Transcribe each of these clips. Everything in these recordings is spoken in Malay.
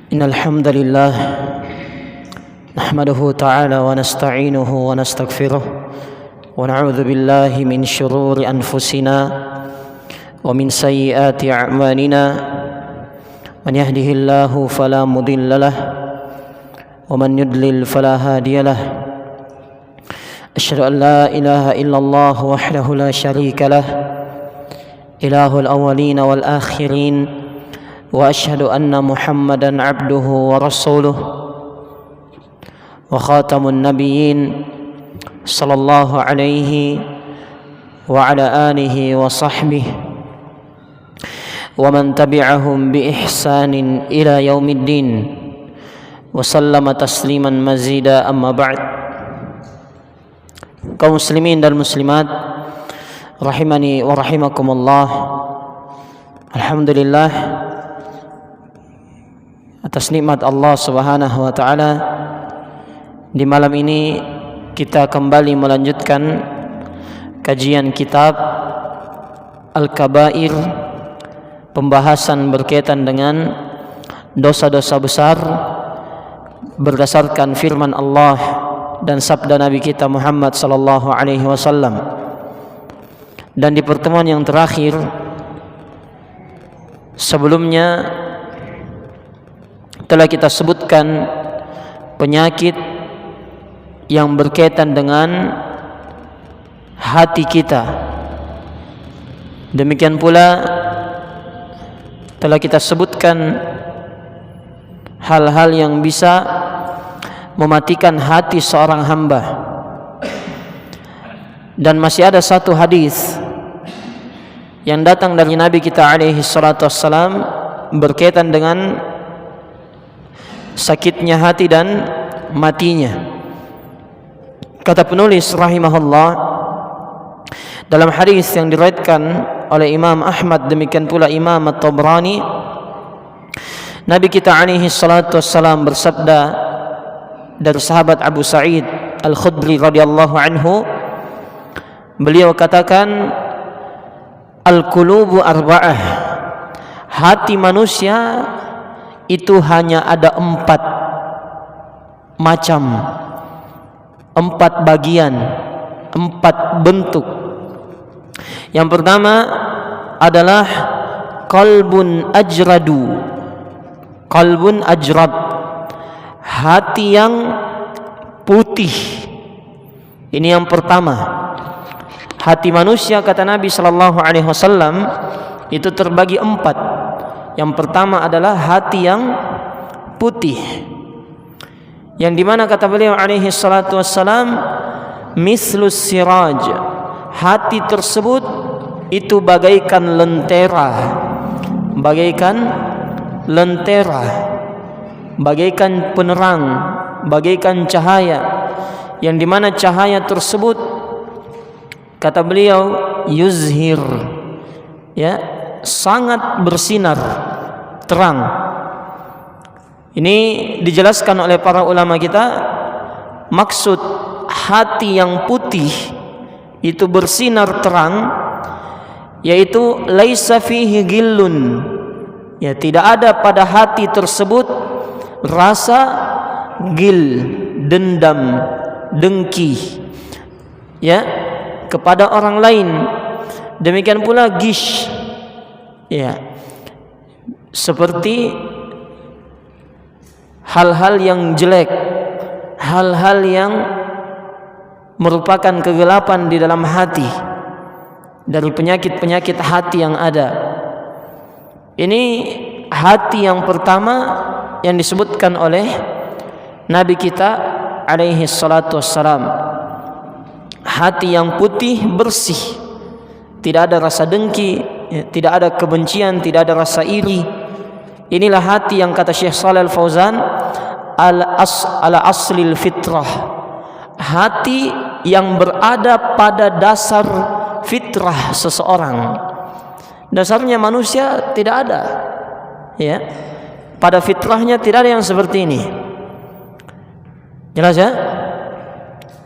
إن الحمد لله نحمده تعالى ونستعينه ونستغفره ونعوذ بالله من شرور أنفسنا ومن سيئات أعمالنا من يهده الله فلا مضل له ومن يضلل فلا هادي له أشهد أن لا إله إلا الله وحده لا شريك له إله الأولين والآخرين وأشهد أن محمدا عبده ورسوله وخاتم النبيين صلى الله عليه وعلى آله وصحبه ومن تبعهم بإحسان إلى يوم الدين وسلم تسليما مزيدا أما بعد. Kaum muslimin dan muslimat rahimani wa rahimakumullah. Alhamdulillah atas nikmat Allah Subhanahu wa taala, di malam ini kita kembali melanjutkan kajian kitab Al-Kabair, pembahasan berkaitan dengan dosa-dosa besar berdasarkan firman Allah dan sabda Nabi kita Muhammad sallallahu alaihi wasallam. Dan di pertemuan yang terakhir sebelumnya telah kita sebutkan penyakit yang berkaitan dengan hati kita. Demikian pula telah kita sebutkan hal-hal yang bisa mematikan hati seorang hamba. Dan masih ada satu hadis yang datang dari Nabi kita alaihi salatu wassalam berkaitan dengan sakitnya hati dan matinya. Kata penulis rahimahullah, dalam hadis yang diriwayatkan oleh Imam Ahmad, demikian pula Imam At-Tabrani, Nabi kita alaihi salatu wassalam bersabda dari sahabat Abu Sa'id Al-Khudri radhiyallahu anhu, beliau katakan, al-qulubu arba'ah, hati manusia itu hanya ada 4 macam, 4 bagian, 4 bentuk. Yang pertama adalah qalbun ajradu, qalbun ajrad, hati yang putih. Ini yang pertama. Hati manusia, kata Nabi sallallahu alaihi wasallam, itu terbagi 4. Yang pertama adalah hati yang putih, yang dimana kata beliau alaihi salatu wassalam, mislus siraj, hati tersebut itu bagaikan lentera, bagaikan lentera, bagaikan penerang, bagaikan cahaya, yang dimana cahaya tersebut kata beliau yuzhir, ya, sangat bersinar terang. Ini dijelaskan oleh para ulama kita, maksud hati yang putih itu bersinar terang, yaitu laisa fihi gillun, ya, tidak ada pada hati tersebut rasa gil, dendam, dengki, ya, kepada orang lain. Demikian pula gish, ya, seperti hal-hal yang jelek, hal-hal yang merupakan kegelapan di dalam hati, dari penyakit-penyakit hati yang ada. Ini hati yang pertama yang disebutkan oleh Nabi kita alaihi salatu wassalam, hati yang putih, bersih, tidak ada rasa dengki, tidak ada kebencian, tidak ada rasa iri. Inilah hati yang kata Syekh Shalih Al-Fauzan, ala aslil fitrah, hati yang berada pada dasar fitrah seseorang. Dasarnya manusia tidak ada, ya, pada fitrahnya tidak ada yang seperti ini. Jelas ya?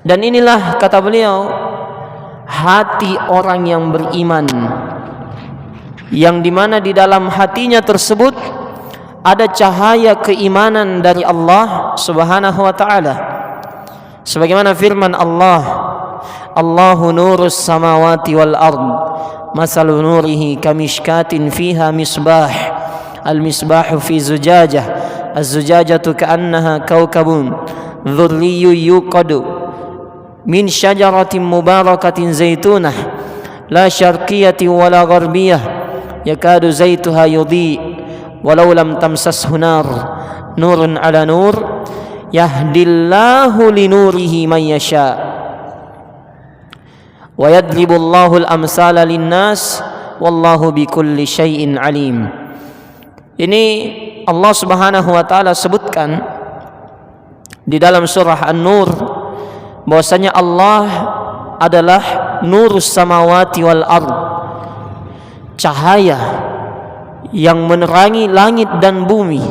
Dan inilah kata beliau hati orang yang beriman, yang dimana di dalam hatinya tersebut ada cahaya keimanan dari Allah Subhanahu wa taala. Sebagaimana firman Allah, Allahu nurus samawati wal ard, masalu nurihi kamishkatin fiha misbah, al-misbahu fi zujajah, az-zujajatu ka'annaha kawkabun dhurriyyu yuqadu min syajaratin mubarakatin zaitunah la syarqiyatin wala gharbiyah yakadu zaituha yudhi walau lam tamsashu nar nurun ala nur yahdillahu linurihi man yasha wa yadribullahu al-amsala linnas wallahu bikulli syai'in alim. Ini Allah Subhanahu wa taala sebutkan di dalam surah An-Nur bahwasanya Allah adalah nurus samawati wal ard, cahaya yang menerangi langit dan bumi.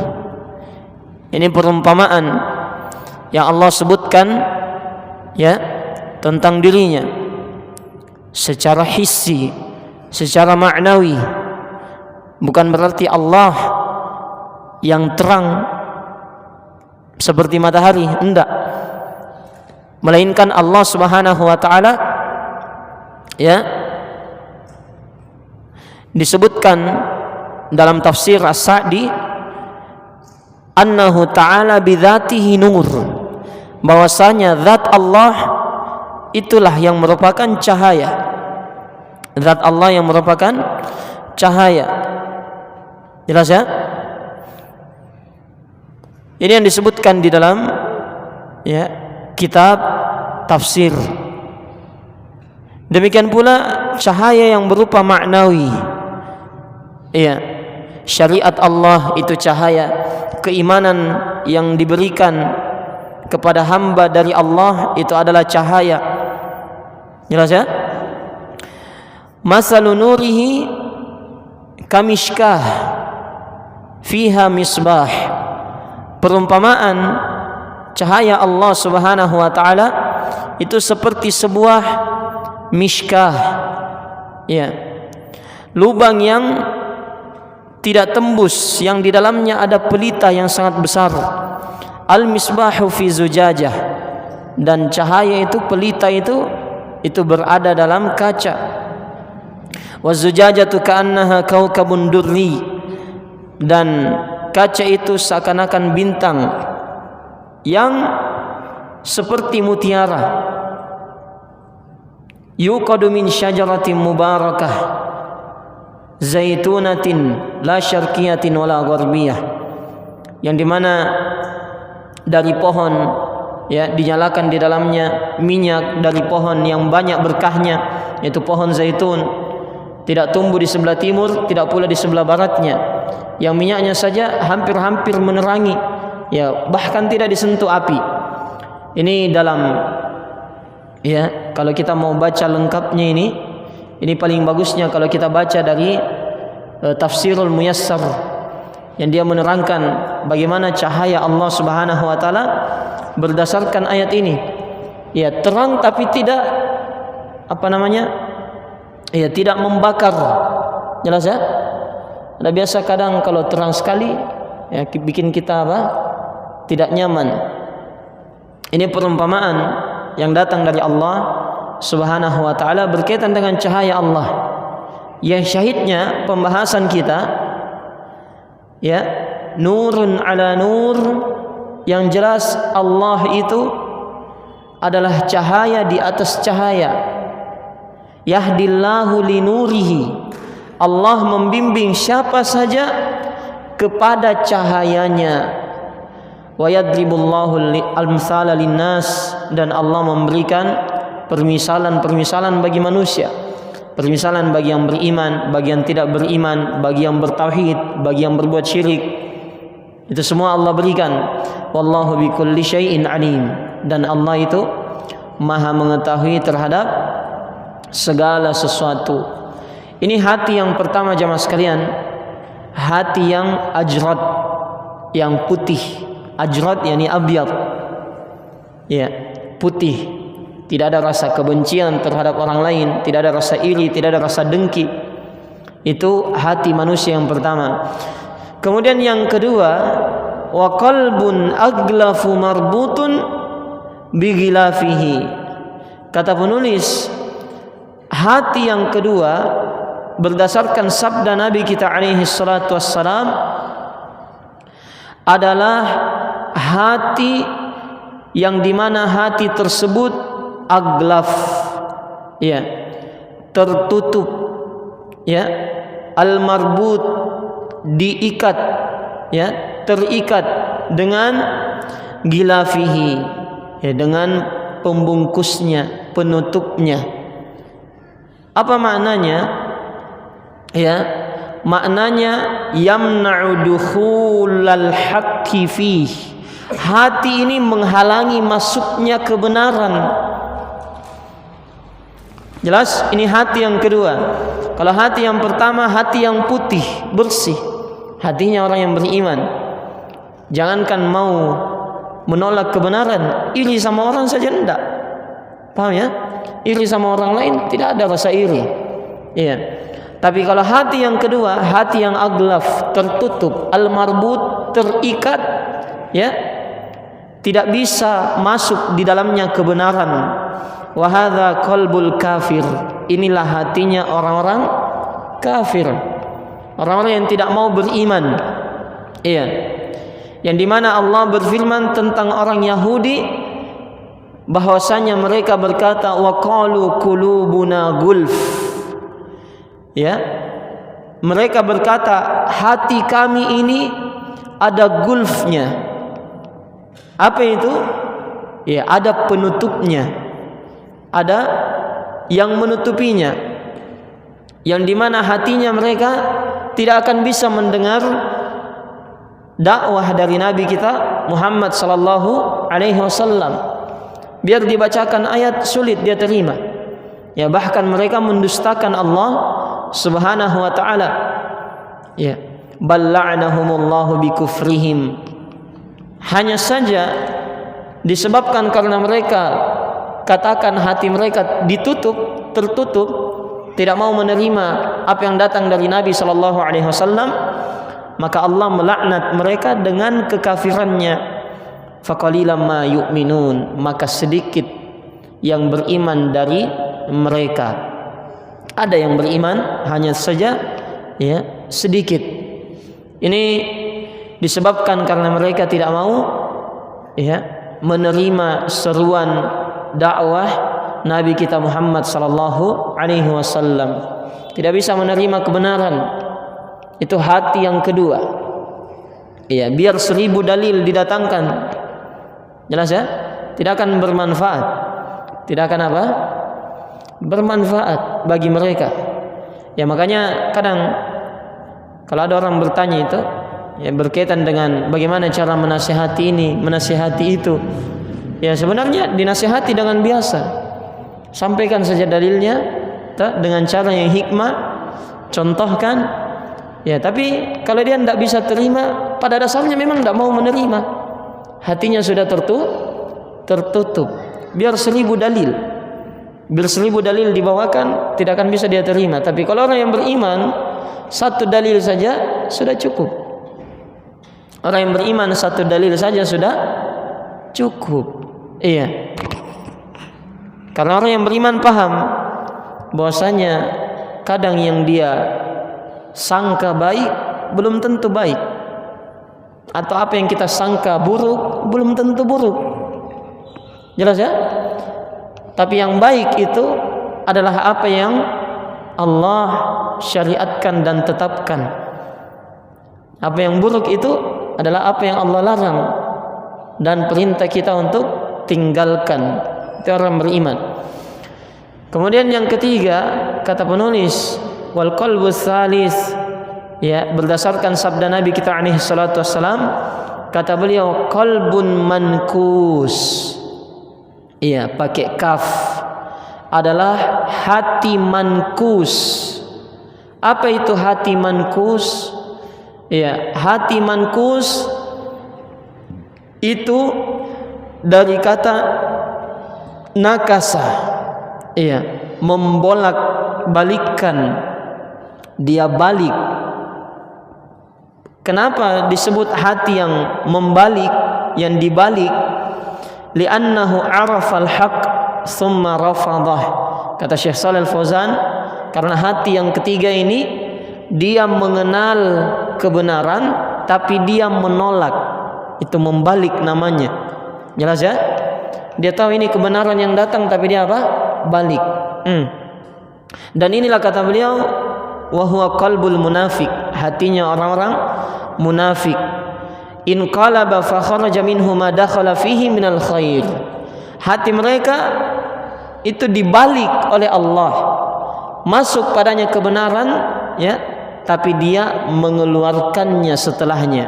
Ini perumpamaan yang Allah sebutkan ya tentang dirinya secara hissi, secara maknawi. Bukan berarti Allah yang terang seperti matahari, enggak. Melainkan Allah Subhanahu wa taala ya disebutkan dalam tafsir As-Sa'di annahu ta'ala bidzatihi nur, bahwasanya zat Allah itulah yang merupakan cahaya. Zat Allah yang merupakan cahaya. Jelas ya? Ini yang disebutkan di dalam ya kitab tafsir. Demikian pula cahaya yang berupa maknawi. Iya, syariat Allah itu cahaya, keimanan yang diberikan kepada hamba dari Allah itu adalah cahaya. Jelas ya? Masalun nurihi kamishkah fiha misbah. Perumpamaan cahaya Allah Subhanahu wa taala itu seperti sebuah mishkah, ya, lubang yang tidak tembus, yang di dalamnya ada pelita yang sangat besar. Al-misbahu fi zujajah, dan cahaya itu, pelita itu berada dalam kaca. Wa zujajatu ka'annaha kawkabun durri, dan kaca itu seakan-akan bintang yang seperti mutiara. Yuqadu min syajaratin mubarakah zaitunatin la syarqiyatin wala gharbiyah, yang dimana dari pohon ya dinyalakan di dalamnya minyak dari pohon yang banyak berkahnya, yaitu pohon zaitun. Tidak tumbuh di sebelah timur, tidak pula di sebelah baratnya, yang minyaknya saja hampir-hampir menerangi, ya bahkan tidak disentuh api. Ini dalam ya kalau kita mau baca lengkapnya ini paling bagusnya kalau kita baca dari Tafsirul Muyassar, yang dia menerangkan bagaimana cahaya Allah Subhanahu wa taala berdasarkan ayat ini. Ya, terang tapi tidak ya tidak membakar. Jelas ya? Ada biasa kadang kalau terang sekali ya bikin kita tidak nyaman. Ini perumpamaan yang datang dari Allah Subhanahu wa taala berkaitan dengan cahaya Allah. Yang syahidnya pembahasan kita ya, nurun ala nur, yang jelas Allah itu adalah cahaya di atas cahaya. Yahdillahu linurihi, Allah membimbing siapa saja kepada cahayanya. Wa yadribullahu al-amsala linnas, dan Allah memberikan permisalan-permisalan bagi manusia. Permisalan bagi yang beriman, bagi yang tidak beriman, bagi yang bertauhid, bagi yang berbuat syirik. Itu semua Allah berikan. Wallahu bikulli syai'in alim, dan Allah itu Maha mengetahui terhadap segala sesuatu. Ini hati yang pertama jamaah sekalian, hati yang ajrat, yang putih. Ajrat yakni abyad, ya, putih, tidak ada rasa kebencian terhadap orang lain, tidak ada rasa iri, tidak ada rasa dengki. Itu hati manusia yang pertama. Kemudian yang kedua, wa qalbun aglafu marbutun bighilafihi. Kata penulis, hati yang kedua berdasarkan sabda Nabi kita alaihi salatu wassalam adalah hati yang dimana hati tersebut aglaf, ya, tertutup, ya, al-marbut, diikat, ya, terikat dengan gilafihi, ya, dengan pembungkusnya, penutupnya. Apa maknanya? Ya, maknanya yamna'u dukhulal haqqi fih. Hati ini menghalangi masuknya kebenaran. Jelas, ini hati yang kedua. Kalau hati yang pertama, hati yang putih, bersih, hatinya orang yang beriman. Jangankan mau menolak kebenaran, iri sama orang saja enggak. Paham ya? Iri sama orang lain tidak ada rasa iri. Iya. Tapi kalau hati yang kedua, hati yang aglaf, tertutup, al-marbut, terikat, ya, tidak bisa masuk di dalamnya kebenaran. Wa hadza qalbul kafir. Inilah hatinya orang-orang kafir, orang-orang yang tidak mau beriman. Iya. Yang dimana Allah berfirman tentang orang Yahudi, bahwasanya mereka berkata wa qalu qulubuna gulf. Ya, mereka berkata hati kami ini ada gulfnya. Apa itu? Ya, ada penutupnya, ada yang menutupinya, yang dimana hatinya mereka tidak akan bisa mendengar dakwah dari Nabi kita Muhammad sallallahu alaihi wasallam. Biar dibacakan ayat sulit dia terima. Ya, bahkan mereka mendustakan Allah Subhanahu wa taala. Ya, bal la'anahumullahu bikufrihim. Hanya saja disebabkan karena mereka katakan hati mereka ditutup, tertutup, tidak mau menerima apa yang datang dari Nabi sallallahu alaihi wasallam, maka Allah melaknat mereka dengan kekafirannya. Faqalilan ma yu'minun, maka sedikit yang beriman dari mereka. Ada yang beriman, hanya saja ya sedikit. Ini disebabkan karena mereka tidak mau ya menerima seruan dakwah Nabi kita Muhammad sallallahu alaihi wasallam. Tidak bisa menerima kebenaran. Itu hati yang kedua. Ya, biar 1000 dalil didatangkan, jelas ya, tidak akan bermanfaat. Tidak akan apa? Bermanfaat bagi mereka. Ya, makanya kadang kalau ada orang bertanya itu, ya, berkaitan dengan bagaimana cara menasihati ini, menasihati itu. Ya, sebenarnya dinasihati dengan biasa. Sampaikan saja dalilnya dengan cara yang hikmah, contohkan. Ya, tapi kalau dia tidak bisa terima, pada dasarnya memang tidak mau menerima. Hatinya sudah tertutup. Biar 1000 dalil. Biar 1000 dalil dibawakan, tidak akan bisa dia terima. Tapi kalau orang yang beriman, 1 dalil saja sudah cukup. Orang yang beriman 1 dalil saja sudah cukup. Iya. Karena orang yang beriman paham bahwasanya kadang yang dia sangka baik belum tentu baik, atau apa yang kita sangka buruk belum tentu buruk. Jelas ya? Tapi yang baik itu adalah apa yang Allah syariatkan dan tetapkan. Apa yang buruk itu adalah apa yang Allah larang dan perintah kita untuk tinggalkan. Itu orang beriman. Kemudian yang ketiga, kata penulis, wal qalbu tsalis, ya, berdasarkan sabda Nabi kita alaihi salatu wassalam, kata beliau qalbun mankus. Iya, pakai kaf, adalah hati mankus. Apa itu hati mankus? Ya, hati mankus itu dari kata nakasa. Iya, membolak-balikkan, dia balik Kenapa disebut hati yang membalik, yang dibalik? Li'annahu arafal haq thumma rafadah. Kata Syekh Shalih Al-Fauzan, karena hati yang ketiga ini dia mengenal kebenaran tapi dia menolak. Itu membalik namanya. Jelas ya? Dia tahu ini kebenaran yang datang tapi dia apa? Balik. Dan inilah kata beliau, wa huwa qalbul munafik, hatinya orang-orang munafik. In qalaba fa kharaja minhu ma dakhala fihi minal khair. Hati mereka itu dibalik oleh Allah, masuk padanya kebenaran, ya, tapi dia mengeluarkannya setelahnya.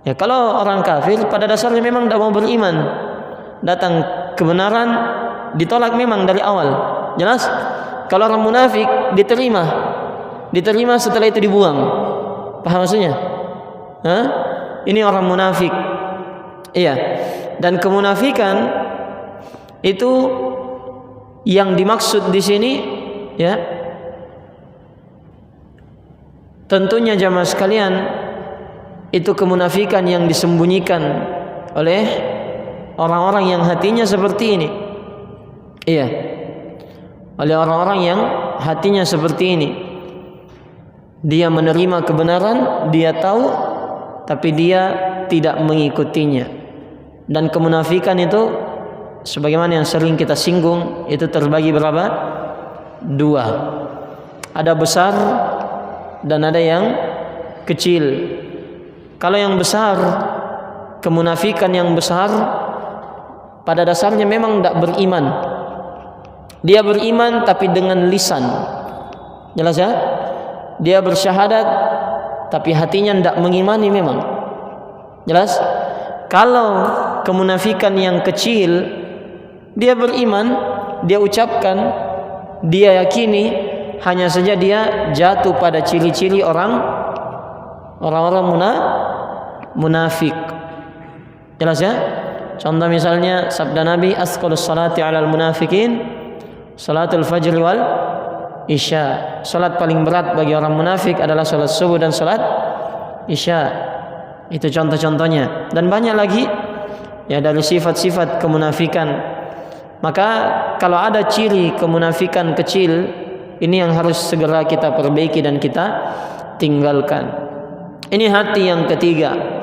Ya, kalau orang kafir pada dasarnya memang tidak mau beriman, datang kebenaran ditolak memang dari awal, jelas. Kalau orang munafik diterima setelah itu dibuang. Paham maksudnya? Ini orang munafik. Iya. Dan kemunafikan itu yang dimaksud di sini, ya, tentunya jamaah sekalian, itu kemunafikan yang disembunyikan oleh orang-orang yang hatinya seperti ini. Iya. Oleh orang-orang yang hatinya seperti ini. Dia menerima kebenaran, dia tahu, tapi dia tidak mengikutinya. Dan kemunafikan itu sebagaimana yang sering kita singgung, itu terbagi berapa? 2. Ada besar dan ada yang kecil. Kalau yang besar, kemunafikan yang besar pada dasarnya memang tidak beriman. Dia beriman tapi dengan lisan. Jelas ya? Dia bersyahadat tapi hatinya tidak mengimani memang. Jelas? Kalau kemunafikan yang kecil, dia beriman, dia ucapkan, dia yakini, hanya saja dia jatuh pada ciri-ciri orang-orang munafik. Jelas ya? Contoh misalnya sabda Nabi, asqalus salati 'alal munafikin salatul fajr wal isya. Salat paling berat bagi orang munafik adalah salat subuh dan salat isya. Itu contoh-contohnya, dan banyak lagi ya dari sifat-sifat kemunafikan. Maka kalau ada ciri kemunafikan kecil, ini yang harus segera kita perbaiki dan kita tinggalkan. Ini hati yang ketiga.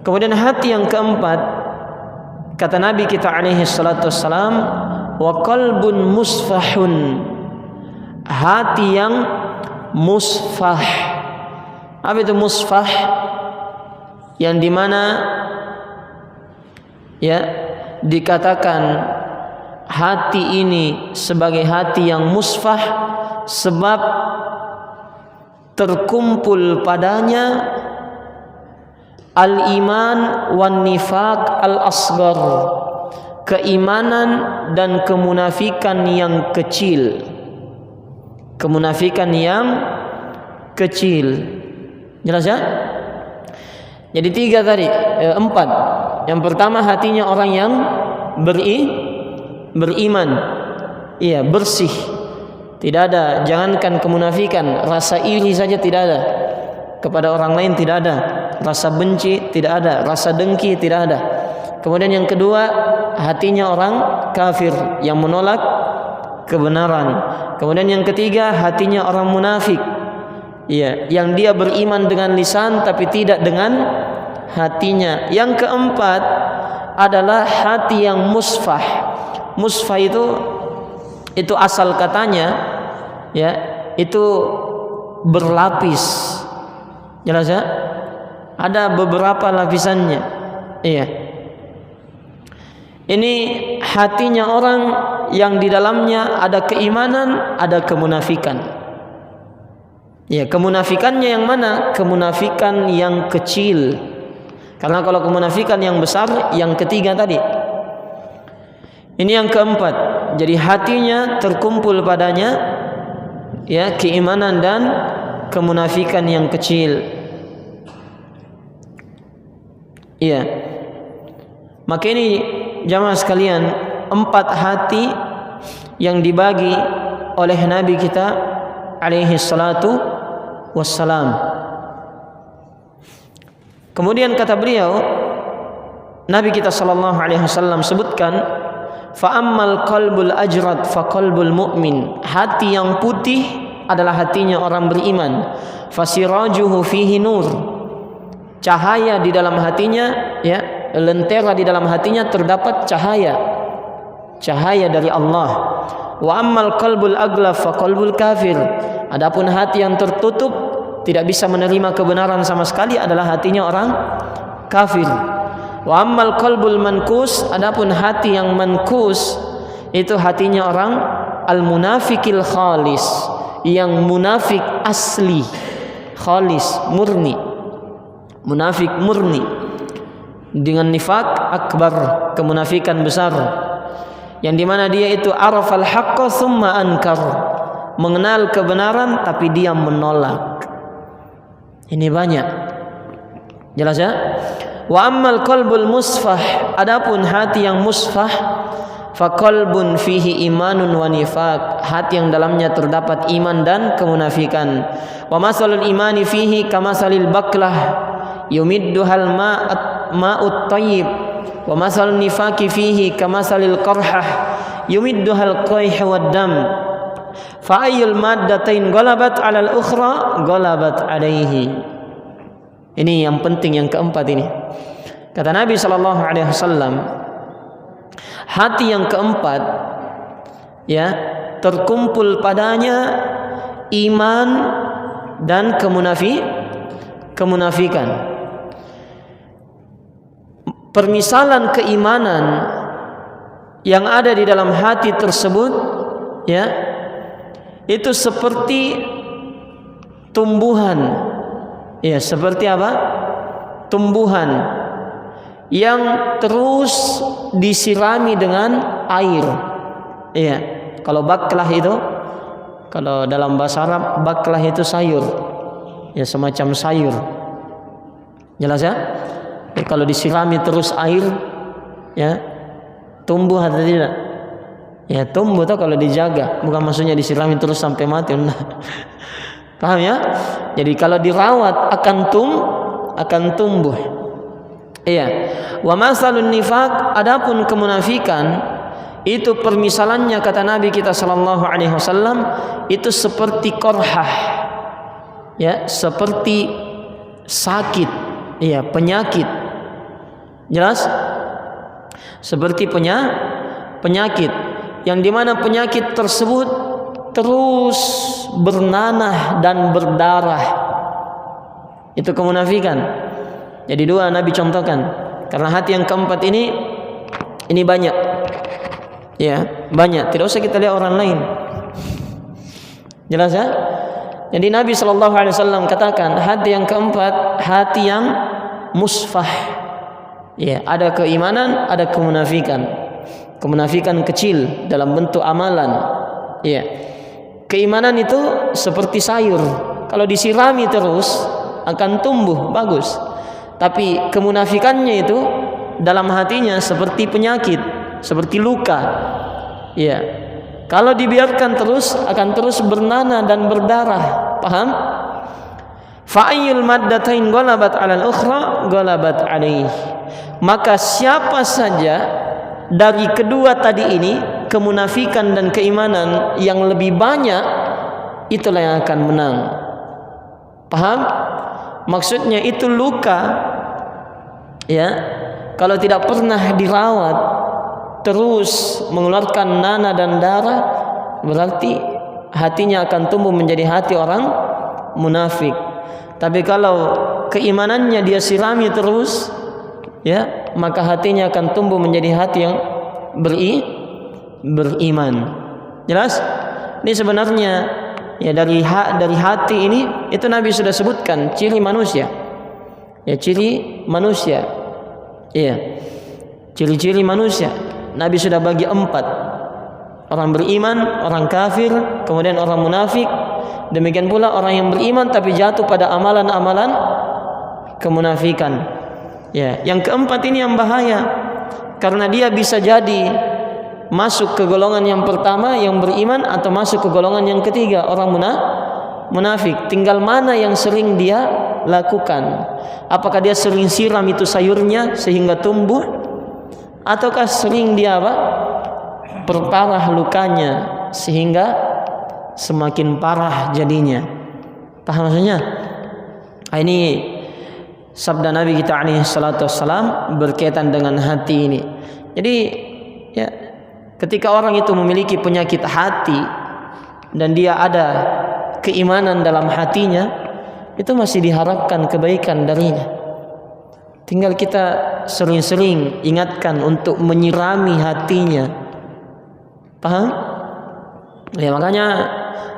Kemudian hati yang keempat, kata Nabi kita alaihi salatu wassalam, wa qalbun musfahun, hati yang musfah. Apa itu musfah? Yang dimana ya dikatakan hati ini sebagai hati yang musfah sebab terkumpul padanya al-iman wan nifaq al-asghar, keimanan dan kemunafikan yang kecil. Kemunafikan yang kecil. Jelas ya? Jadi 3 tadi, 4. Yang pertama hatinya orang yang beriman. Iya, bersih. Tidak ada, jangankan kemunafikan, rasa iri saja tidak ada. Kepada orang lain tidak ada. Rasa benci tidak ada, rasa dengki tidak ada. Kemudian yang kedua, hatinya orang kafir yang menolak kebenaran. Kemudian yang ketiga, hatinya orang munafik. Iya, yang dia beriman dengan lisan tapi tidak dengan hatinya. Yang keempat adalah hati yang musfah. Musfah itu asal katanya ya, itu berlapis. Jelas ya? Ada beberapa lapisannya. Iya. Ini hatinya orang yang di dalamnya ada keimanan, ada kemunafikan. Ya, kemunafikannya yang mana? Kemunafikan yang kecil. Karena kalau kemunafikan yang besar, yang ketiga tadi. Ini yang keempat. Jadi hatinya terkumpul padanya ya keimanan dan kemunafikan yang kecil. Iya. Maka ini jamaah sekalian, 4 hati yang dibagi oleh Nabi kita alaihi salatu wassalam. Kemudian kata beliau, Nabi kita sallallahu alaihi wasallam sebutkan, fa ammal qalbul ajrad fa qalbul mu'min. Hati yang putih adalah hatinya orang beriman. Fasirajuhu fihi nur. Cahaya di dalam hatinya, ya, lentera di dalam hatinya terdapat cahaya dari Allah. Wa ammal qalbul aglaf fa qalbul kafir. Adapun hati yang tertutup, tidak bisa menerima kebenaran sama sekali, adalah hatinya orang kafir. Wa ammal qalbul mankus. Adapun hati yang mankus, itu hatinya orang al-munafiqil khalis, yang munafik asli, khalis, murni, munafik murni, dengan nifak akbar, kemunafikan besar, yang dimana dia itu arafal haqqa thumma ankar, mengenal kebenaran tapi dia menolak. Ini banyak, jelas ya. Wa ammal qalbul musfah. Adapun hati yang musfah, fa qalbun fihi imanun wa nifaq. Hati yang dalamnya terdapat iman dan kemunafikan. Wa masalul imani fihi kamasalil baklah yumidduhal ma'ut tayyib. Wa masalun nifaqi fihi kamasalil qarhah yumidduhal qayh wad dam. Fa ayyul maddatain ghalabat 'alal ukhra ghalabat 'alaihi. Ini yang penting, yang keempat ini. Kata Nabi sallallahu alaihi wasallam, hati yang keempat, ya, terkumpul padanya iman dan kemunafikan. Permisalan keimanan yang ada di dalam hati tersebut, ya, itu seperti tumbuhan, ya, seperti apa? Tumbuhan yang terus disirami dengan air. Iya, kalau baklah itu, kalau dalam bahasa Arab baklah itu sayur, ya, semacam sayur. Jelas ya? Kalau disirami terus air, ya, tumbuh atau tidak? Ya, tumbuh tuh kalau dijaga, bukan maksudnya disirami terus sampai mati. Paham ya? Jadi kalau dirawat akan tumbuh. Iya. Wa masalun nifaq. Adapun kemunafikan, itu permisalannya kata Nabi kita sallallahu alaihi wasallam, itu seperti qarhah, ya, seperti sakit, iya, penyakit. Jelas? Seperti penyakit yang dimana penyakit tersebut terus bernanah dan berdarah. Itu kemunafikan. Jadi dua Nabi contohkan. Karena hati yang keempat ini banyak, ya, banyak. Tidak usah kita lihat orang lain. Jelas ya? Jadi Nabi sallallahu alaihi wasallam katakan, hati yang keempat hati yang musfah. Ya, ada keimanan, ada kemunafikan. Kemunafikan kecil dalam bentuk amalan. Ya. Keimanan itu seperti sayur, kalau disirami terus akan tumbuh bagus. Tapi kemunafikannya itu dalam hatinya seperti penyakit, seperti luka. Ya. Kalau dibiarkan terus akan terus bernanah dan berdarah. Paham? Fa'ayyul maddatain ghalabat 'alal ukhra ghalabat 'alaihi. Maka siapa saja dari kedua tadi ini, kemunafikan dan keimanan, yang lebih banyak, itulah yang akan menang. Paham? Maksudnya itu luka, ya, kalau tidak pernah dirawat terus mengeluarkan nanah dan darah, berarti hatinya akan tumbuh menjadi hati orang munafik. Tapi kalau keimanannya dia sirami terus, ya, maka hatinya akan tumbuh menjadi hati yang beriman. Jelas? Ini sebenarnya, ya, dari hati ini itu Nabi sudah sebutkan ciri manusia. Ya, ciri manusia. Iya. Ciri-ciri manusia Nabi sudah bagi 4. Orang beriman, orang kafir, kemudian orang munafik. Demikian pula orang yang beriman tapi jatuh pada amalan-amalan kemunafikan. Ya, yang keempat ini yang bahaya, karena dia bisa jadi masuk ke golongan yang pertama yang beriman, atau masuk ke golongan yang ketiga orang munafik. Tinggal mana yang sering dia lakukan? Apakah dia sering siram itu sayurnya sehingga tumbuh, ataukah sering dia perparah lukanya sehingga semakin parah jadinya? Paham maksudnya? Ini sabda Nabi kita alaihi salatu wassalam berkaitan dengan hati ini. Jadi ya, ketika orang itu memiliki penyakit hati dan dia ada keimanan dalam hatinya, itu masih diharapkan kebaikan darinya. Tinggal kita sering-sering ingatkan untuk menyirami hatinya. Paham? Ya, makanya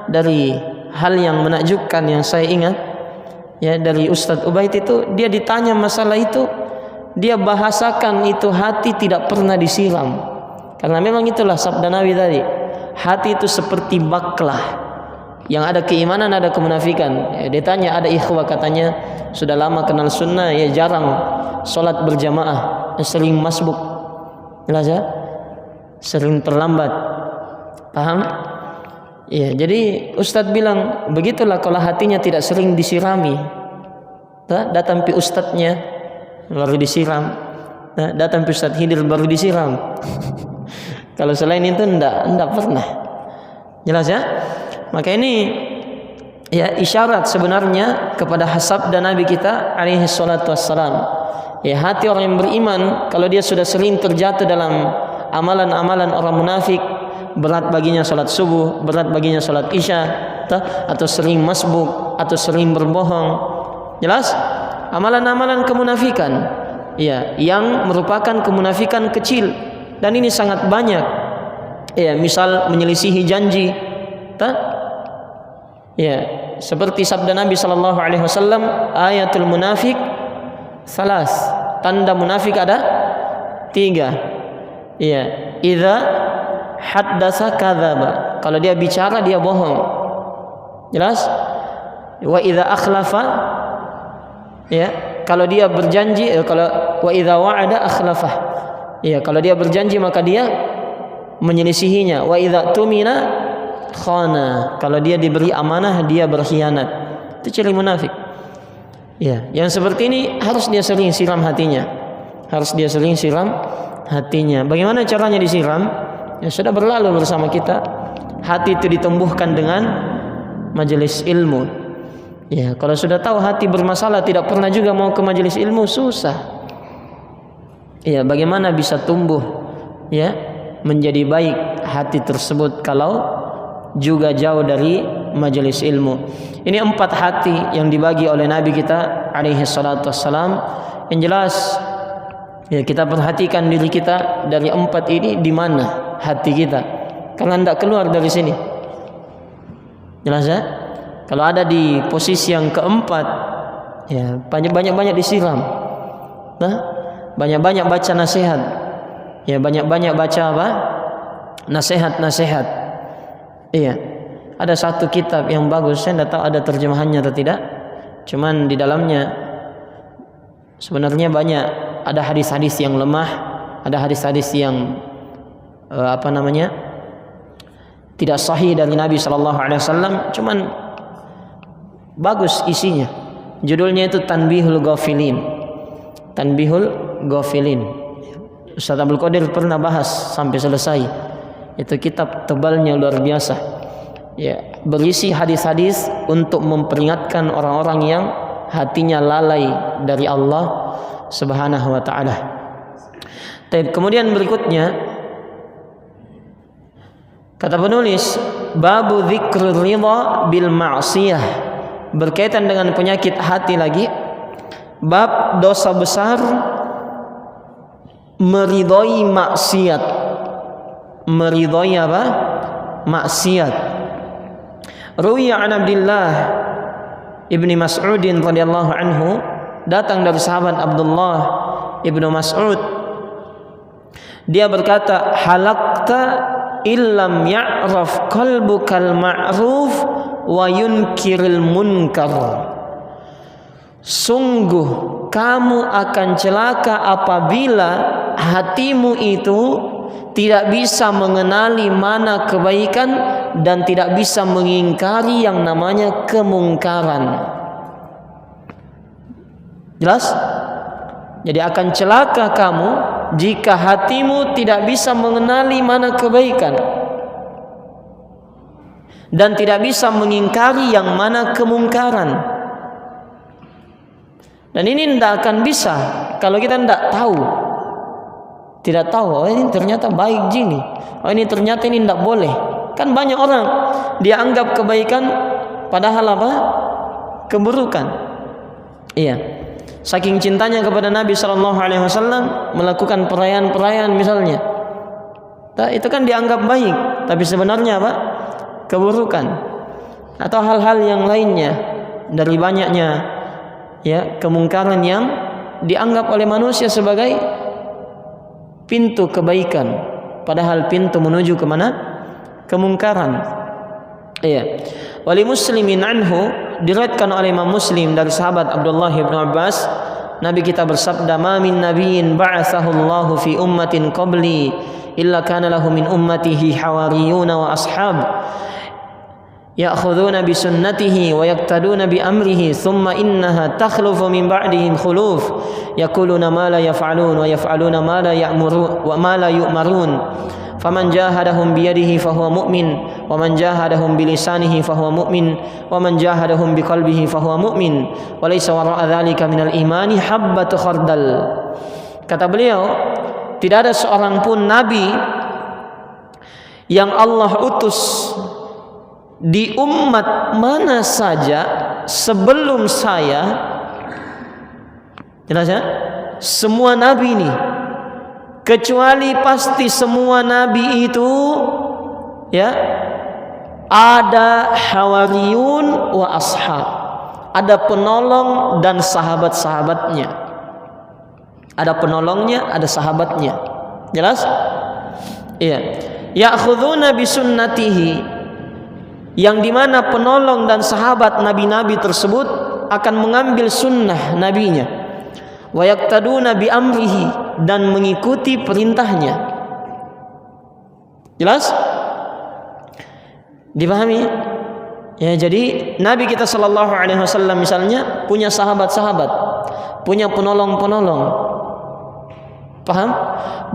dari hal yang menakjubkan yang saya ingat ya dari Ustadz Ubaid itu, dia ditanya masalah itu, dia bahasakan itu hati tidak pernah disiram. Karena memang itulah sabda Nabi tadi, hati itu seperti baklah yang ada keimanan, ada kemunafikan. Ya, dia tanya, ada ikhwah katanya sudah lama kenal sunnah, ya jarang sholat berjamaah, sering masbuk, jelas ya, sering terlambat. Paham? Ya, jadi Ustadz bilang begitulah kalau hatinya tidak sering disirami. Datang pi ustadznya baru disiram, datang pi Ustadz Hidir baru disiram. Kalau selain itu enggak pernah. Jelas ya? Maka ini ya isyarat sebenarnya kepada sabda Nabi kita alaihi salatu wassalam. Ya, hati orang yang beriman kalau dia sudah sering terjatuh dalam amalan-amalan orang munafik, berat baginya salat subuh, berat baginya salat isya, atau sering masbuk, atau sering berbohong. Jelas? Amalan-amalan kemunafikan, ya, yang merupakan kemunafikan kecil, dan ini sangat banyak. Ya, misal menyelisihi janji, ya, seperti sabda Nabi sallallahu alaihi wasallam, ayatul munafik salas, tanda munafik ada 3. Ya, idza haddasa kadzaba, kalau dia bicara dia bohong. Jelas? Wa idza akhlafa, ya, kalau dia berjanji, kalau wa idza wa'ada akhlafa, ya, kalau dia berjanji maka dia menyelisihinya. Wa idza tumina khana, kalau dia diberi amanah dia berkhianat. Itu ciri munafik. Ya, yang seperti ini harus dia sering siram hatinya. Harus dia sering siram hatinya. Bagaimana caranya disiram? Ya, sudah berlalu bersama kita. Hati itu ditumbuhkan dengan majelis ilmu. Ya, kalau sudah tahu hati bermasalah, tidak pernah juga mau ke majelis ilmu, susah. Ya, bagaimana bisa tumbuh ya menjadi baik hati tersebut kalau juga jauh dari majelis ilmu. Ini 4 hati yang dibagi oleh Nabi kita alaihi salatu wassalam. Yang jelas ya, kita perhatikan diri kita dari 4 ini, di mana hati kita, karena tidak keluar dari sini. Jelas ya? Kalau ada di posisi yang keempat, ya banyak-banyak disiram. Banyak-banyak baca nasihat. Ya, banyak-banyak baca nasihat-nasihat. Iya. Ada satu kitab yang bagus, saya tidak tahu ada terjemahannya atau tidak. Cuman di dalamnya sebenarnya banyak, ada hadis-hadis yang lemah, ada hadis-hadis yang tidak sahih dari Nabi sallallahu alaihi wasallam, cuman bagus isinya. Judulnya itu Tanbihul Ghafilin. Tanbihul Ghafilin. Ustaz Abdul Qadir pernah bahas sampai selesai. Itu kitab tebalnya luar biasa. Ya, berisi hadis-hadis untuk memperingatkan orang-orang yang hatinya lalai dari Allah Subhanahu wa taala. Kemudian berikutnya kata penulis, babu dzikrul ridha bil ma'siyah, berkaitan dengan penyakit hati lagi, bab dosa besar meridhoi maksiat. Meridhoi apa? Maksiat. Ruwiya an Abdullah ibni Mas'udin radhiyallahu anhu, datang dari sahabat Abdullah ibnu Mas'ud, dia berkata, halakta illam ya'raf qalbukal ma'ruf wa yunkiril munkar. Sungguh kamu akan celaka apabila hatimu itu tidak bisa mengenali mana kebaikan dan tidak bisa mengingkari yang namanya kemungkaran. Jelas? Jadi akan celaka kamu jika hatimu tidak bisa mengenali mana kebaikan dan tidak bisa mengingkari yang mana kemungkaran. Dan ini tidak akan bisa kalau kita tidak tahu, oh ini ternyata baik gini, oh ini ternyata ini tidak boleh. Kan banyak orang dia anggap kebaikan padahal apa? Keburukan. Iya. Saking cintanya kepada Nabi SAW melakukan perayaan-perayaan misalnya, itu kan dianggap baik, tapi sebenarnya apa? Keburukan. Atau hal-hal yang lainnya dari banyaknya ya kemungkaran yang dianggap oleh manusia sebagai pintu kebaikan, padahal pintu menuju kemana? Kemungkaran. Iya. Wali Muslimin anhu, diriwayatkan oleh Imam Muslim dari sahabat Abdullah bin Abbas, Nabi kita bersabda, "Ma min nabiyyin ba'atsahu Allahu fi ummatin qabli illa kana lahu min ummatihi hawariyuna wa ashab ya'khuduna bi sunnatihi wa yaqtaduna bi amrihi thumma innaha takhlufu min ba'dihim khuluf yaquluna ma la yaf'alun wa yaf'aluna ma la ya'murun wa ma la yu'marun faman jahadahum biyadihi fahuwa mu'min wa man jahadahum bilisanihi fahuwa mu'min wa man jahadahum biqalbihi fahuwa mu'min wa laysa wara'a dzalika minal imani habbatu khardal." Kata beliau, tidak ada seorang pun nabi yang Allah utus di umat mana saja sebelum saya. Jelas ya? Semua nabi ini, kecuali pasti semua nabi itu ya ada hawariyun wa ashab, ada penolong dan sahabat-sahabatnya. Ada penolongnya, ada sahabatnya. Jelas? Iya. Ya'khuduna bi sunnatihi, yang dimana penolong dan sahabat nabi-nabi tersebut akan mengambil sunnah nabinya. Wa yaqtaduna bi amrihi, dan mengikuti perintahnya. Jelas? Dipahami? Ya, jadi Nabi kita sallallahu alaihi wasallam misalnya punya sahabat-sahabat, punya penolong-penolong. Paham?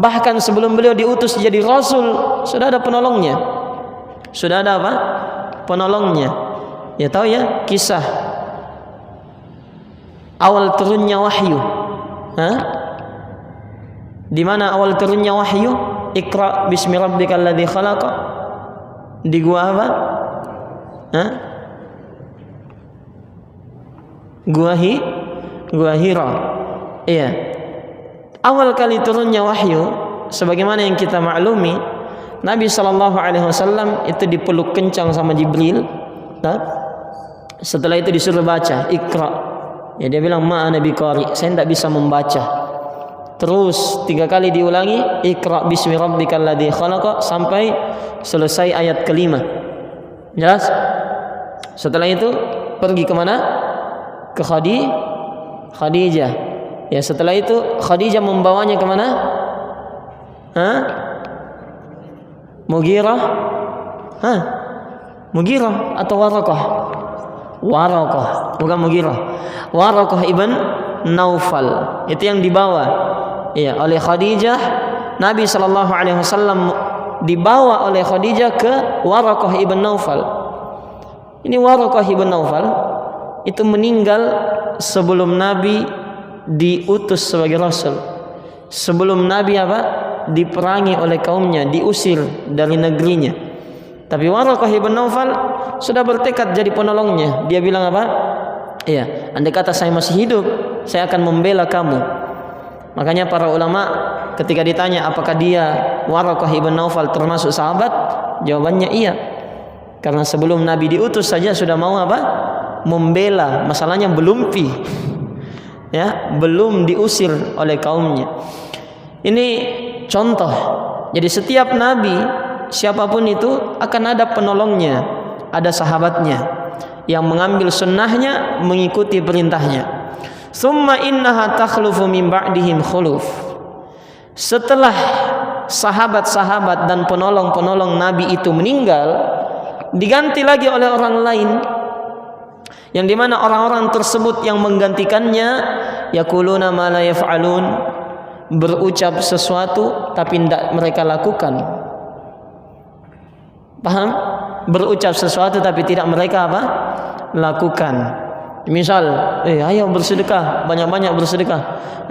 Bahkan sebelum beliau diutus jadi rasul sudah ada penolongnya. Sudah ada apa? Penolongnya. Ya tahu ya kisah awal turunnya wahyu. Di mana awal turunnya wahyu? Iqra bismi rabbikal ladzi khalaq. Di gua apa? Gua Hira. Iya. Awal kali turunnya wahyu, sebagaimana yang kita maklumi, Nabi SAW itu dipeluk kencang sama Jibril. Setelah itu disuruh baca Iqra. Ya, dia bilang ma'ana biqari, saya tidak bisa membaca. Terus 3 kali diulangi Iqra bismi rabbikal ladzi khalaq sampai selesai ayat kelima. Jelas? Setelah itu pergi kemana? Ke Khadijah. Ya, setelah itu Khadijah membawanya kemana? Mughirah atau Waraqah? Waraqah, bukan Mughirah. Waraqah ibn Naufal. Itu yang dibawa ya oleh Khadijah. Nabi SAW dibawa oleh Khadijah ke Waraqah ibn Naufal. Ini Waraqah ibn Naufal itu meninggal sebelum Nabi diutus sebagai rasul. Sebelum Nabi diperangi oleh kaumnya, diusir dari negerinya. Tapi Waraqah ibn Naufal sudah bertekad jadi penolongnya. Dia bilang apa? Iya, andai kata saya masih hidup, saya akan membela kamu. Makanya para ulama ketika ditanya apakah dia Waraqah ibn Naufal termasuk sahabat, jawabannya iya. Karena sebelum Nabi diutus saja sudah mau membela. Masalahnya belum ya, belum diusir oleh kaumnya. Ini contoh. Jadi setiap nabi siapapun itu akan ada penolongnya, ada sahabatnya yang mengambil sunnahnya, mengikuti perintahnya. Summa innaha takhlufu min ba'dihim khuluf. Setelah sahabat-sahabat dan penolong-penolong nabi itu meninggal, diganti lagi oleh orang lain, yang dimana orang-orang tersebut yang menggantikannya yaquluna ma la yaf'alun, berucap sesuatu tapi tidak mereka lakukan. Paham? Berucap sesuatu tapi tidak mereka apa? Lakukan. Misal, ayo bersedekah, banyak-banyak bersedekah.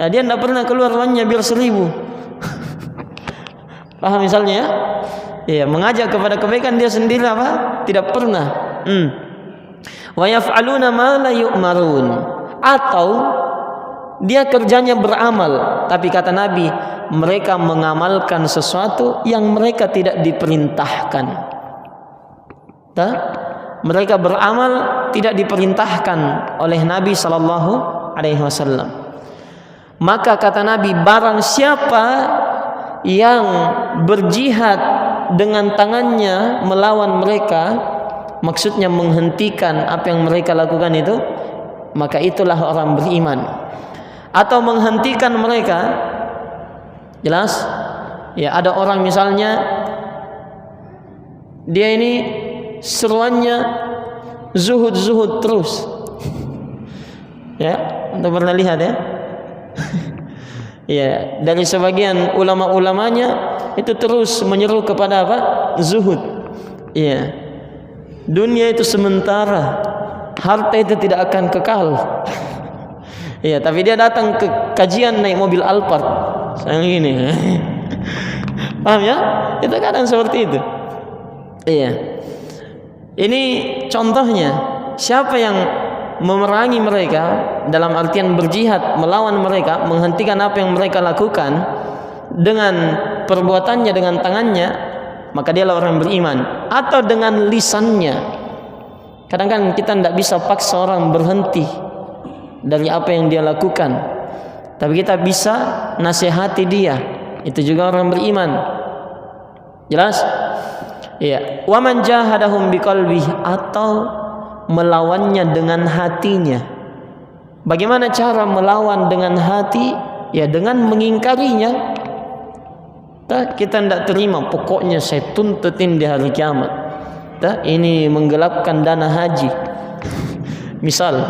Nah, dia tidak pernah keluar uangnya biar 1000. Paham misalnya ya? Ya, mengajak kepada kebaikan dia sendiri apa? Tidak pernah. Wa yaf'aluna ma la yu'marun. Atau dia kerjanya beramal, tapi kata Nabi, mereka mengamalkan sesuatu yang mereka tidak diperintahkan. Mereka beramal tidak diperintahkan oleh Nabi sallallahu alaihi wasallam. Maka kata Nabi, barang siapa yang berjihad dengan tangannya melawan mereka, maksudnya menghentikan apa yang mereka lakukan itu, maka itulah orang beriman. Atau menghentikan mereka, jelas ya, ada orang misalnya dia ini seruannya zuhud terus. Ya, Anda pernah lihat ya? Ya, dari sebagian ulama-ulamanya itu terus menyeru kepada apa? Zuhud. Ya. Dunia itu sementara, harta itu tidak akan kekal. Ya, tapi dia datang ke kajian naik mobil Alphard. Sayang gini. Paham ya? Itu kadang seperti itu. Iya. Ini contohnya, siapa yang memerangi mereka dalam artian berjihad melawan mereka, menghentikan apa yang mereka lakukan dengan perbuatannya, dengan tangannya, maka dialah orang beriman. Atau dengan lisannya. Kadang-kadang kita tidak bisa paksa orang berhenti dari apa yang dia lakukan, tapi kita bisa nasihati dia. Itu juga orang beriman. Jelas? Iya. Wa man jahadahum biqalbihi, atau melawannya dengan hatinya. Bagaimana cara melawan dengan hati? Ya, dengan mengingkarinya. Kita tidak terima, pokoknya saya tuntutin di hari kiamat. Ini menggelapkan dana haji. Misal,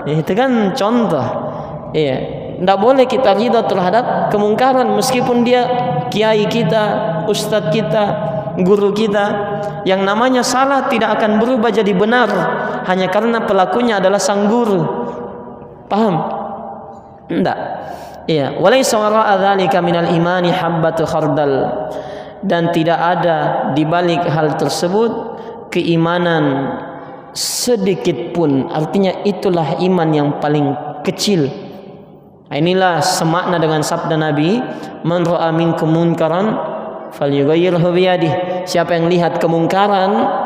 itu kan contoh. Iya, tidak boleh kita ridha terhadap kemungkaran meskipun dia kiai kita, ustadz kita, guru kita. Yang namanya salah tidak akan berubah jadi benar hanya karena pelakunya adalah sang guru. Paham? Tidak. Iya, walaysa wara'a dzalika minal imani habbatu khardal, dan tidak ada di balik hal tersebut keimanan sedikit pun. Artinya itulah iman yang paling kecil. Inilah semakna dengan sabda Nabi, man ra'a minkum munkaran falyughayyirhu biyadihi. Siapa yang lihat kemungkaran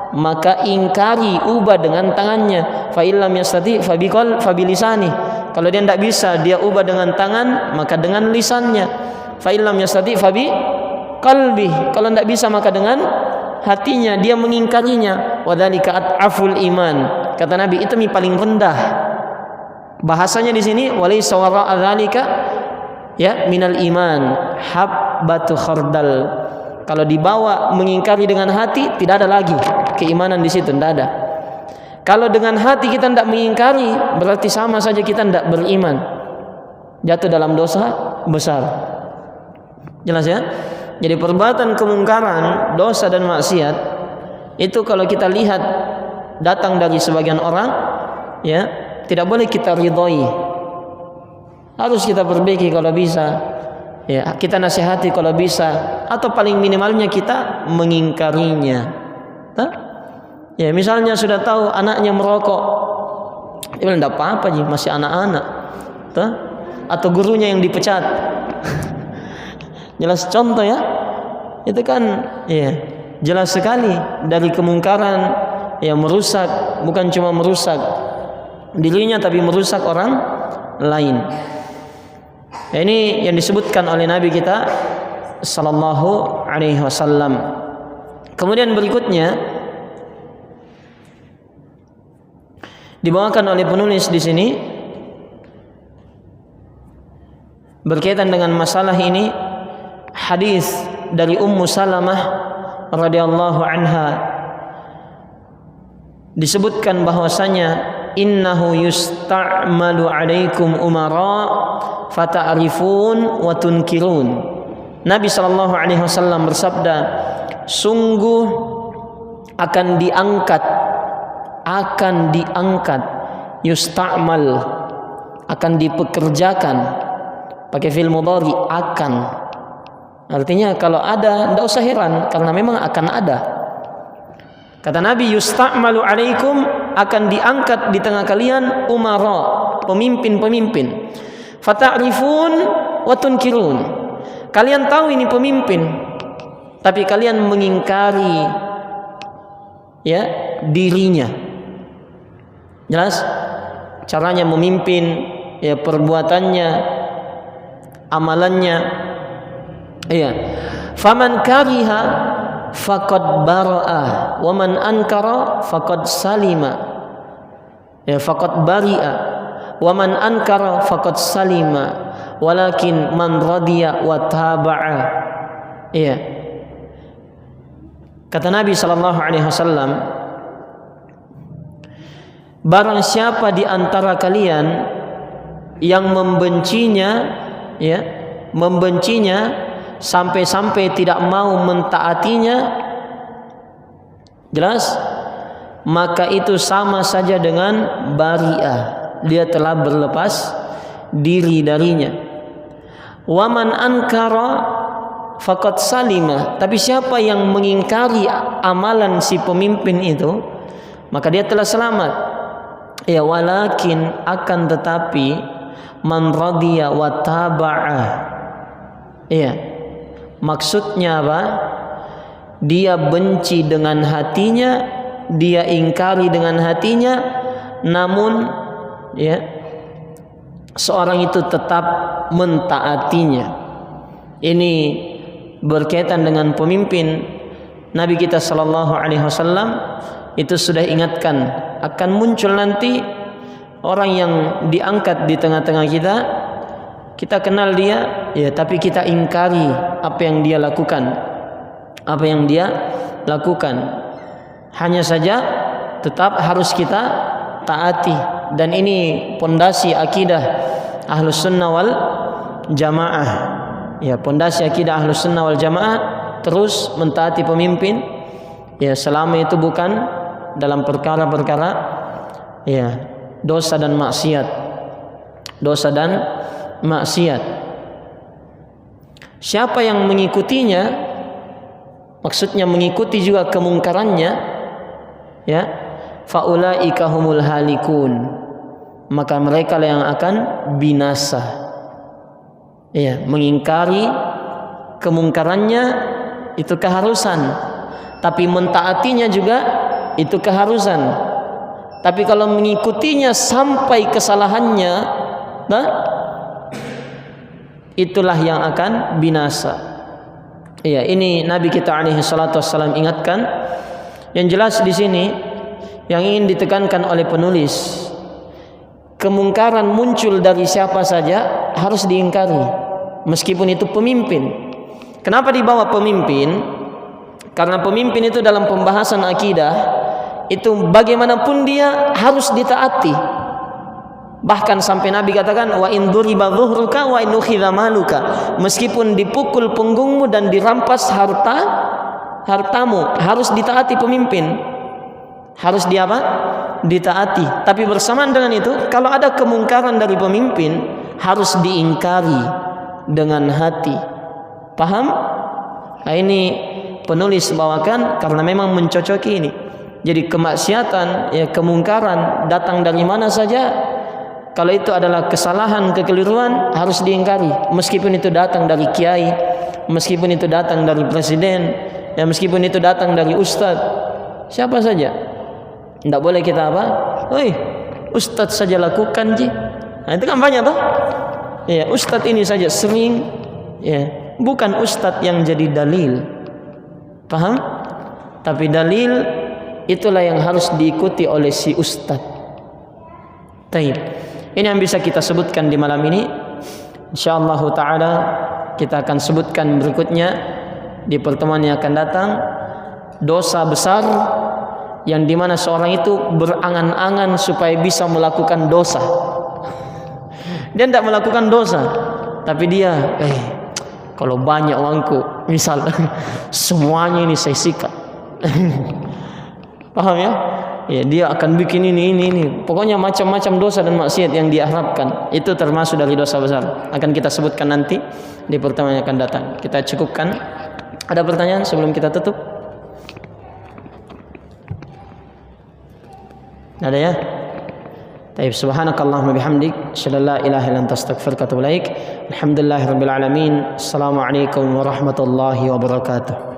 maka ingkari, ubah dengan tangannya. Fa illam yastati fa bilisani. Kalau dia tidak bisa, dia ubah dengan tangan, maka dengan lisannya. Fa illam yastati fa bi qalbi. Kalau tidak bisa maka dengan hatinya, dia mengingkarinya. Wa dzalika at'aful iman. Kata Nabi, itu paling rendah. Bahasanya di sini walaysa wara'a dzalika ya minal iman habbatu khardal. Kalau dibawa mengingkari dengan hati, tidak ada lagi keimanan di situ, tidak ada. Kalau dengan hati kita tidak mengingkari, berarti sama saja kita tidak beriman, jatuh dalam dosa besar. Jelas ya? Jadi perbuatan kemungkaran, dosa dan maksiat itu kalau kita lihat datang dari sebagian orang, ya tidak boleh kita ridhoi, harus kita perbaiki kalau bisa. Ya, kita nasihati kalau bisa, atau paling minimalnya kita mengingkarinya. Ya, misalnya sudah tahu anaknya merokok, dia bilang tidak apa-apa, masih anak-anak. Atau gurunya yang dipecat. Jelas contoh ya. Itu kan ya, jelas sekali dari kemungkaran yang merusak, bukan cuma merusak dirinya tapi merusak orang lain. Ya, ini yang disebutkan oleh Nabi kita sallallahu alaihi wasallam. Kemudian berikutnya dibawakan oleh penulis di sini berkaitan dengan masalah ini hadis dari Ummu Salamah radhiyallahu anha. Disebutkan bahwasanya innahu yusta'malu 'alaikum umara fata'rifun wa tunkirun. Nabi sallallahu alaihi wasallam bersabda, sungguh akan diangkat yusta'mal, akan dipekerjakan, pakai fi'il mudhari, akan. Artinya kalau ada, tidak usah heran karena memang akan ada. Kata Nabi, yusta'malu 'alaikum, akan diangkat di tengah kalian umara, pemimpin-pemimpin. Fata'rifun wa tunkirun. Kalian tahu ini pemimpin, tapi kalian mengingkari ya dirinya. Jelas caranya memimpin, ya perbuatannya, amalannya. Iya. Faman kariha faqad bara'a wa man ankara faqad salima. Ya, faqad bari'a wa man ankara faqad salima. Walakin man radiya wa taba'a. Iya. Kata Nabi sallallahu alaihi wasallam, barang siapa di antara kalian yang membencinya sampai-sampai tidak mau mentaatinya, jelas, maka itu sama saja dengan bari'ah, dia telah berlepas diri darinya. Waman ankara faqad salima, tapi siapa yang mengingkari amalan si pemimpin itu, maka dia telah selamat. Ya, walakin, akan tetapi, man radiya wa taba'a. Iya. Maksudnya apa? Dia benci dengan hatinya, dia ingkari dengan hatinya, namun ya seorang itu tetap mentaatinya. Ini berkaitan dengan pemimpin. Nabi kita sallallahu alaihi wasallam itu sudah ingatkan akan muncul nanti orang yang diangkat di tengah-tengah kita. Kita kenal dia, ya, tapi kita ingkari apa yang dia lakukan. Hanya saja tetap harus kita taati, dan ini pondasi akidah Ahlus Sunnah wal Jamaah. Ya, pondasi akidah Ahlus Sunnah wal Jamaah terus mentaati pemimpin, ya, selama itu bukan dalam perkara-perkara ya dosa dan maksiat. Siapa yang mengikutinya, maksudnya mengikuti juga kemungkarannya, ya, faulaika humul halikun, maka mereka lah yang akan binasa. Ya, mengingkari kemungkarannya itu keharusan, tapi mentaatinya juga itu keharusan. Tapi kalau mengikutinya sampai kesalahannya, nah, itulah yang akan binasa. Iya, ini Nabi kita alaihi salatu wassalam ingatkan. Yang jelas di sini yang ingin ditekankan oleh penulis, kemungkaran muncul dari siapa saja harus diingkari, meskipun itu pemimpin. Kenapa dibawa pemimpin? Karena pemimpin itu dalam pembahasan akidah itu bagaimanapun dia harus ditaati. Bahkan sampai Nabi katakan, wa in duriba dhuhruka wa in ukhidha maluka, meskipun dipukul punggungmu dan dirampas hartamu, harus ditaati pemimpin. Harus ditaati. Tapi bersamaan dengan itu, kalau ada kemungkaran dari pemimpin, harus diingkari dengan hati. Paham? Nah, ini penulis bawakan karena memang mencocoki ini. Jadi kemaksiatan, ya, kemungkaran datang dari mana saja, kalau itu adalah kesalahan, kekeliruan, harus diingkari. Meskipun itu datang dari kiai, meskipun itu datang dari presiden, ya, meskipun itu datang dari ustadz, siapa saja. Tidak boleh kita oi, ustadz saja lakukan ji. Nah, itu kan banyak toh. Ya, ustadz ini saja sering, ya, bukan ustadz yang jadi dalil. Paham? Tapi dalil itulah yang harus diikuti oleh si ustadz. Taib. Ini yang bisa kita sebutkan di malam ini. Insyaallah taala kita akan sebutkan berikutnya di pertemuan yang akan datang. Dosa besar yang dimana seorang itu berangan-angan supaya bisa melakukan dosa. Dia tidak melakukan dosa, tapi dia kalau banyak uangku, misal semuanya ini saya sikat. Paham ya? Ya, dia akan bikin ini. Pokoknya macam-macam dosa dan maksiat yang dia harapkan. Itu termasuk dari dosa besar. Akan kita sebutkan nanti di pertemuan yang akan datang. Kita cukupkan. Ada pertanyaan sebelum kita tutup? Ada ya? Taib, subhanakallahumma bihamdik, asyhadu an la ilaha illa anta astaghfiruka wa atubu ilaik. Alhamdulillahirabbil alamin. Assalamualaikum warahmatullahi wabarakatuh.